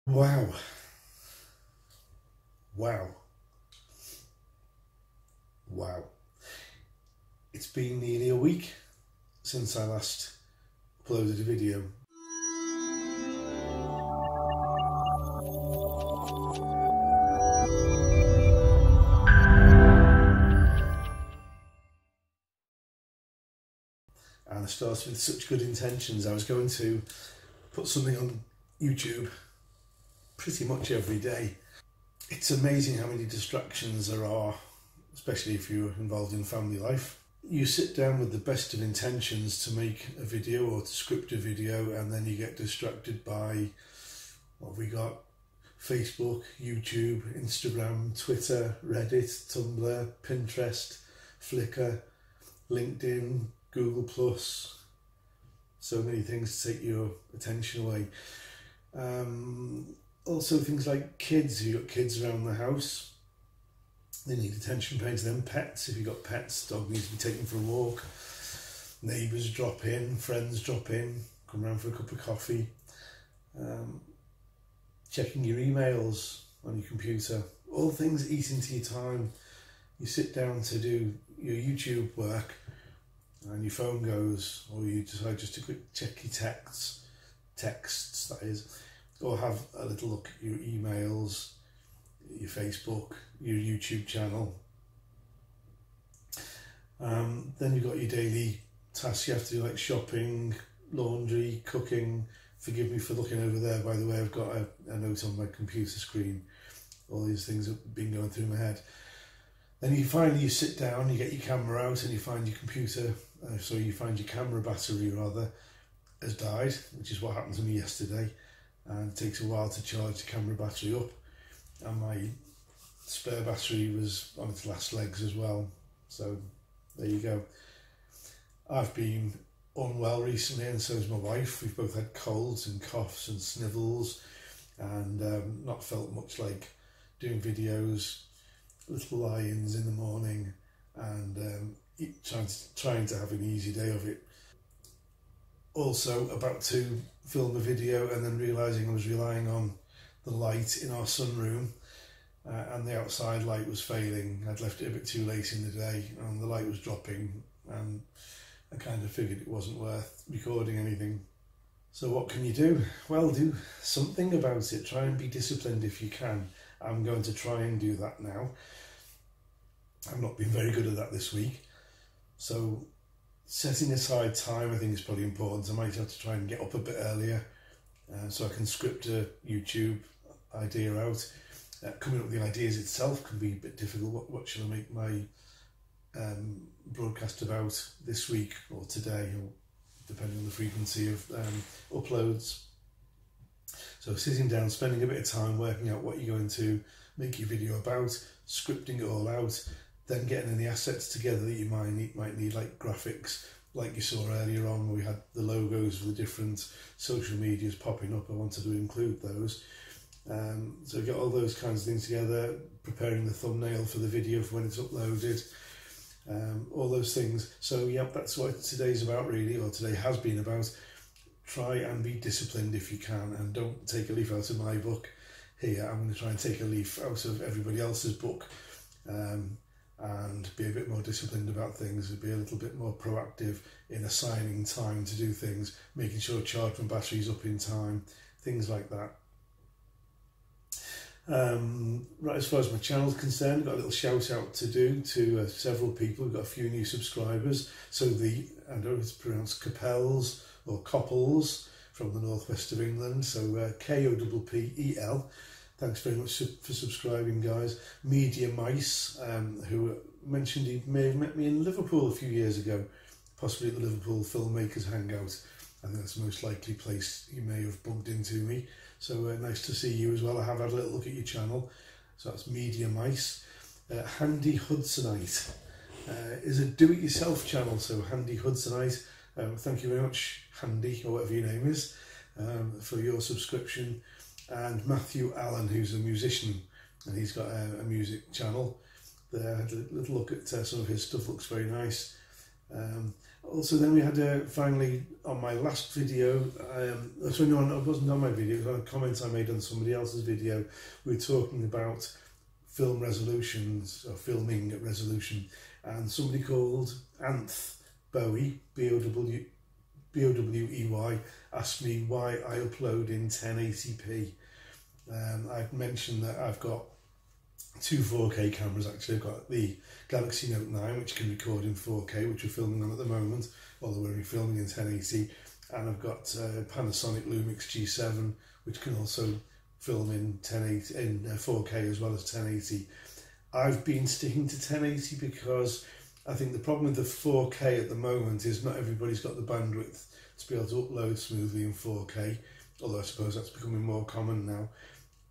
Wow. Wow. Wow. It's been nearly a week since I last uploaded a video. And I started with such good intentions. I was going to put something on YouTube pretty much every day. It's amazing how many distractions there are, especially if you're involved in family life. You sit down with the best of intentions to make a video or to script a video, and then you get distracted by, what have we got? Facebook, YouTube, Instagram, Twitter, Reddit, Tumblr, Pinterest, Flickr, LinkedIn, Google+. So many things to take your attention away. Also things like kids. If you've got kids around the house, they need attention paid to them. Pets, if you've got pets, dog needs to be taken for a walk. Neighbours drop in, friends drop in, come round for a cup of coffee. Checking your emails on your computer. All things eat into your time. You sit down to do your YouTube work and your phone goes, or you decide just to quick check your texts that is, or have a little look at your emails, your Facebook, your YouTube channel. Then you've got your daily tasks you have to do, like shopping, laundry, cooking. Forgive me for looking over there, by the way. I've got a note on my computer screen. All these things have been going through my head. Then you sit down, you get your camera out, and you find your you find your camera battery rather has died, which is what happened to me yesterday. And it takes a while to charge the camera battery up, and my spare battery was on its last legs as well. So there you go. I've been unwell recently, and so has my wife. We've both had colds and coughs and snivels, and not felt much like doing videos. Little lie-ins in the morning, and trying to have an easy day of it. Also about to film a video, and then realising I was relying on the light in our sunroom, and the outside light was failing. I'd left it a bit too late in the day, and the light was dropping, and I kind of figured it wasn't worth recording anything. So what can you do? Well, do something about it. Try and be disciplined if you can. I'm going to try and do that now. I've not been very good at that this week. So setting aside time, I think, is probably important. I might have to try and get up a bit earlier so I can script a YouTube idea out. Coming up with the ideas itself can be a bit difficult. What should I make my broadcast about this week or today, or depending on the frequency of uploads. So sitting down, spending a bit of time working out what you're going to make your video about, scripting it all out, then getting any assets together that you might need, like graphics, like you saw earlier on where we had the logos for the different social medias popping up. I wanted to include those. So get all those kinds of things together, preparing the thumbnail for the video for when it's uploaded, all those things. So yep, that's what today's about really, or today has been about. Try and be disciplined if you can, and don't take a leaf out of my book here. I'm going to try and take a leaf out of everybody else's book, and be a bit more disciplined about things, be a little bit more proactive in assigning time to do things, making sure charge my battery's up in time, things like that. Right, as far as my channel's concerned, I've got a little shout out to do to several people. We've got a few new subscribers. So I don't know if it's pronounced Coppels or Coppels from the northwest of England. So Koppel. Thanks very much for subscribing, guys. Media Mice, who mentioned he may have met me in Liverpool a few years ago, possibly at the Liverpool Filmmakers Hangout. I think that's the most likely place you may have bumped into me. So nice to see you as well. I have had a little look at your channel. So that's Media Mice. Handy Hudsonite is a do-it-yourself channel. So Handy Hudsonite, thank you very much, Handy, or whatever your name is, for your subscription. And Matthew Allen, who's a musician, and he's got a music channel there. I had a little look at some of his stuff, looks very nice. Also, then we had finally on my last video, so no, it wasn't on my video, it was on a comment I made on somebody else's video. We were talking about film resolutions, or filming resolution, and somebody called Anth Bowie, B-O-W-E-Y, asked me why I upload in 1080p. I've mentioned that I've got two 4K cameras. Actually, I've got the Galaxy Note 9, which can record in 4K, which we're filming on at the moment, although we're only filming in 1080, and I've got Panasonic Lumix G7, which can also film in 4K as well as 1080. I've been sticking to 1080 because I think the problem with the 4K at the moment is not everybody's got the bandwidth to be able to upload smoothly in 4K, although I suppose that's becoming more common now.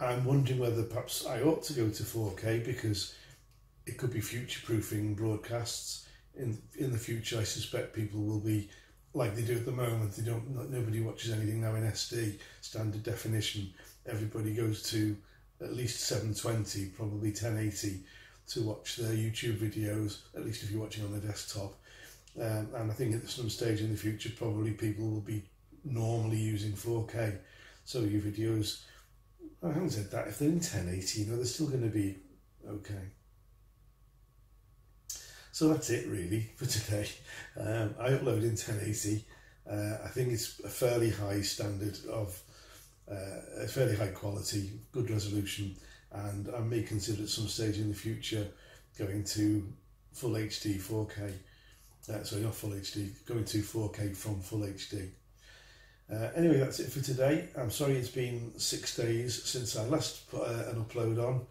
I'm wondering whether perhaps I ought to go to 4K because it could be future-proofing broadcasts. In the future, I suspect people will be like they do at the moment. Nobody watches anything now in SD, standard definition. Everybody goes to at least 720, probably 1080, to watch their YouTube videos, at least if you're watching on the desktop. And I think at some stage in the future, probably people will be normally using 4K. So your videos, I haven't said that, if they're in 1080, they're still going to be okay. So that's it really for today. I upload in 1080. I think it's a fairly high standard of, a fairly high quality, good resolution, and I may consider at some stage in the future going to full HD 4K. Sorry, not full HD, going to 4K from full HD. Anyway, that's it for today. I'm sorry it's been 6 days since I last put an upload on,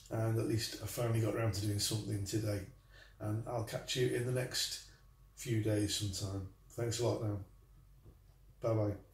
and at least I finally got around to doing something today. And I'll catch you in the next few days sometime. Thanks a lot now. Bye bye.